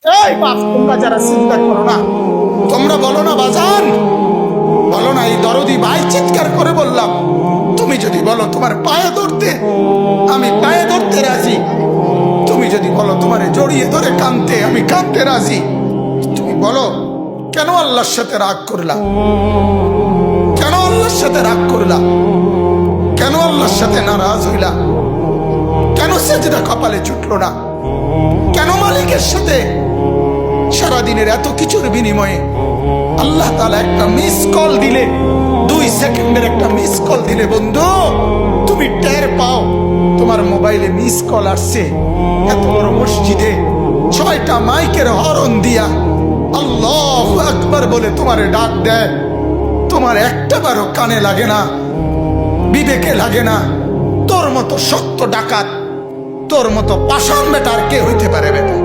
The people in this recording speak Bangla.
এই বাপ, তোমরা যারা চিন্তা করো না, তোমরা বলো না বাজান, বলো না এই দরদি ভাই চিৎকার করে বললাম, তুমি যদি বলো তোমার পায়ে ধরতে, আমি পায়ে ধরতে রাজি। তুমি যদি বলো তোমারে জড়িয়ে ধরে কাঁদতে, আমি কাঁদতে রাজি। তুমি বলো কেন আল্লাহর সাথে রাগ করলা, কেন আল্লাহর সাথে রাগ করলা, কেন আল্লাহর সাথে নারাজ হইলা, কেন সেজদা কপালে ছুটলো না, কেন মালিকের সাথে সারাদিনের এত কিছুর বিনিময়ে আল্লাহ তাআলা একটা মিস কল দিলে, 2 সেকেন্ডের একটা মিস কল দিলে বন্ধু তুমি টের পাও তোমার মোবাইলে মিস কল আসছে। এত বড় মসজিদে 6টা মাইকের হরন দিয়া আল্লাহু আকবার বলে তোমারে ডাক দেয়, তোমার একটা বারও কানে লাগে না, বিবেকে লাগে না। তোর মতো শক্ত ডাকাত, তোর মতো পাষাণ বেটার কে হইতে পারে বেটা?